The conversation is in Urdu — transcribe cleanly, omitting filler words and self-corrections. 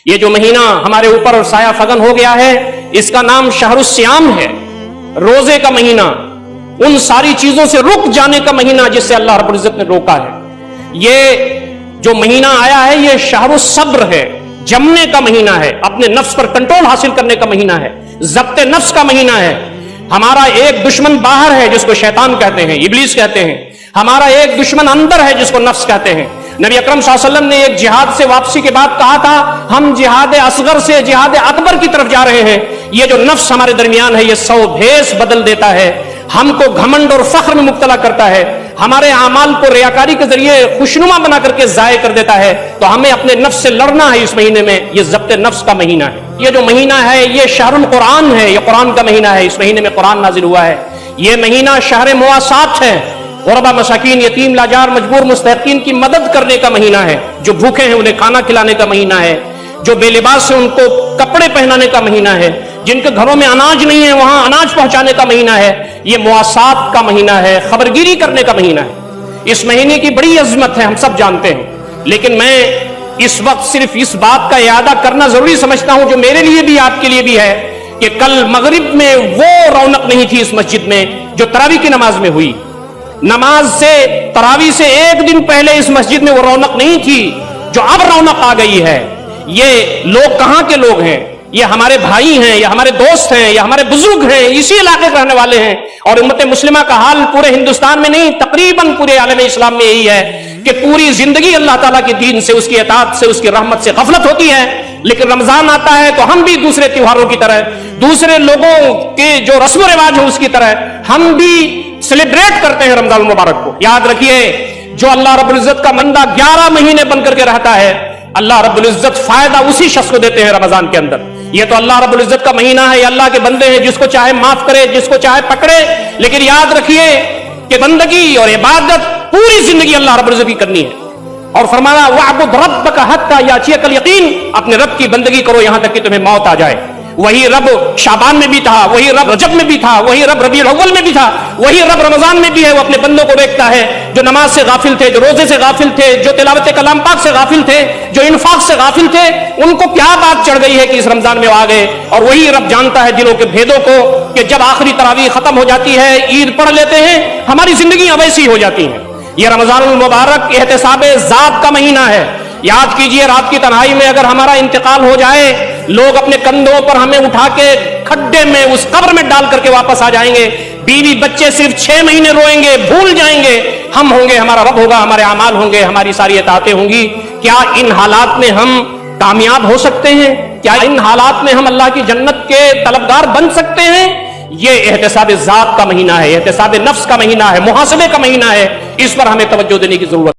یہ جو مہینہ ہمارے اوپر سایہ فگن ہو گیا ہے، اس کا نام شہر الصیام ہے، روزے کا مہینہ، ان ساری چیزوں سے رک جانے کا مہینہ جس سے اللہ رب العزت نے روکا ہے۔ یہ جو مہینہ آیا ہے یہ شہر الصبر ہے، جمنے کا مہینہ ہے، اپنے نفس پر کنٹرول حاصل کرنے کا مہینہ ہے، ضبط نفس کا مہینہ ہے۔ ہمارا ایک دشمن باہر ہے جس کو شیطان کہتے ہیں، ابلیس کہتے ہیں، ہمارا ایک دشمن اندر ہے جس کو نفس کہتے ہیں۔ نبی اکرم صلی اللہ علیہ وسلم نے ایک جہاد سے واپسی کے بعد کہا تھا، ہم جہاد اصغر سے جہاد اکبر کی طرف جا رہے ہیں۔ یہ جو نفس ہمارے درمیان ہے یہ 100 بھیس بدل دیتا ہے، ہم کو گھمنڈ اور فخر میں مبتلا کرتا ہے، ہمارے اعمال کو ریاکاری کے ذریعے خوشنما بنا کر کے ضائع کر دیتا ہے۔ تو ہمیں اپنے نفس سے لڑنا ہے اس مہینے میں، یہ ضبط نفس کا مہینہ ہے۔ یہ جو مہینہ ہے یہ شہر القرآن ہے، یہ قرآن کا مہینہ ہے، اس مہینے میں قرآن نازل ہوا ہے۔ یہ مہینہ شہر مواسات ہے، غربا، مساکین، یتیم، لاچار، مجبور، مستحقین کی مدد کرنے کا مہینہ ہے، جو بھوکے ہیں انہیں کھانا کھلانے کا مہینہ ہے، جو بے لباس ہیں ان کو کپڑے پہنانے کا مہینہ ہے، جن کے گھروں میں اناج نہیں ہے وہاں اناج پہنچانے کا مہینہ ہے۔ یہ مواسات کا مہینہ ہے، خبرگیری کرنے کا مہینہ ہے۔ اس مہینے کی بڑی عظمت ہے، ہم سب جانتے ہیں، لیکن میں اس وقت صرف اس بات کا اعادہ کرنا ضروری سمجھتا ہوں جو میرے لیے بھی آپ کے لیے بھی ہے، کہ کل مغرب میں وہ رونق نہیں تھی اس مسجد میں جو تراویح کی نماز میں ہوئی۔ نماز سے، تراویح سے ایک دن پہلے اس مسجد میں وہ رونق نہیں تھی جو اب رونق آ گئی ہے۔ یہ لوگ کہاں کے لوگ ہیں؟ یہ ہمارے بھائی ہیں، یہ ہمارے دوست ہیں، یہ ہمارے بزرگ ہیں، اسی علاقے کے رہنے والے ہیں۔ اور امت مسلمہ کا حال پورے ہندوستان میں نہیں، تقریباً پورے عالم اسلام میں یہی ہے کہ پوری زندگی اللہ تعالیٰ کے دین سے، اس کی اطاعت سے، اس کی رحمت سے غفلت ہوتی ہے۔ لیکن رمضان آتا ہے تو ہم بھی دوسرے تیوہاروں کی طرح، دوسرے لوگوں کے جو رسم و رواج ہیں اس کی طرح ہم بھی سیلیبریٹ کرتے ہیں رمضان المبارک کو۔ یاد رکھیے، جو اللہ رب العزت کا بندہ 11 مہینے بن کر کے رہتا ہے، اللہ رب العزت فائدہ اسی شخص کو دیتے ہیں رمضان کے اندر۔ یہ تو اللہ رب العزت کا مہینہ ہے، یہ اللہ کے بندے ہیں، جس کو چاہے معاف کرے، جس کو چاہے پکڑے، لیکن یاد رکھیے کہ بندگی اور عبادت پوری زندگی اللہ رب العزت کی کرنی ہے۔ اور فرمانا وَاعْبُدْ رَبَّكَ حَتَّىٰ يَأْتِيَكَ الْيَقِينُ، اپنے رب کی بندگی کرو یہاں تک کہ تمہیں موت آ جائے۔ وہی رب شعبان میں بھی تھا، وہی رب رجب میں بھی تھا، وہی رب ربیع الاول میں بھی تھا، وہی رب رمضان میں بھی ہے۔ وہ اپنے بندوں کو دیکھتا ہے جو نماز سے غافل تھے، جو روزے سے غافل تھے، جو تلاوت کلام پاک سے غافل تھے، جو انفاق سے غافل تھے، ان کو کیا بات چڑھ گئی ہے کہ اس رمضان میں آ گئے۔ اور وہی رب جانتا ہے دلوں کے بھیدوں کو، کہ جب آخری تراویح ختم ہو جاتی ہے، عید پڑھ لیتے ہیں، ہماری زندگیاں ویسی ہو جاتی ہیں۔ یہ رمضان المبارک احتساب ذات کا مہینہ ہے۔ یاد کیجئے، رات کی تنہائی میں اگر ہمارا انتقال ہو جائے، لوگ اپنے کندھوں پر ہمیں اٹھا کے کھڈے میں، اس قبر میں ڈال کر کے واپس آ جائیں گے۔ بیوی بچے صرف 6 مہینے روئیں گے، بھول جائیں گے۔ ہم ہوں گے، ہمارا رب ہوگا، ہمارے اعمال ہوں گے، ہماری ساری اطاعتیں ہوں گی۔ کیا ان حالات میں ہم کامیاب ہو سکتے ہیں؟ کیا ان حالات میں ہم اللہ کی جنت کے طلبگار بن سکتے ہیں؟ یہ احتساب ذات کا مہینہ ہے، احتساب نفس کا مہینہ ہے، محاسبے کا مہینہ ہے۔ اس پر ہمیں توجہ دینے کی ضرورت ہے۔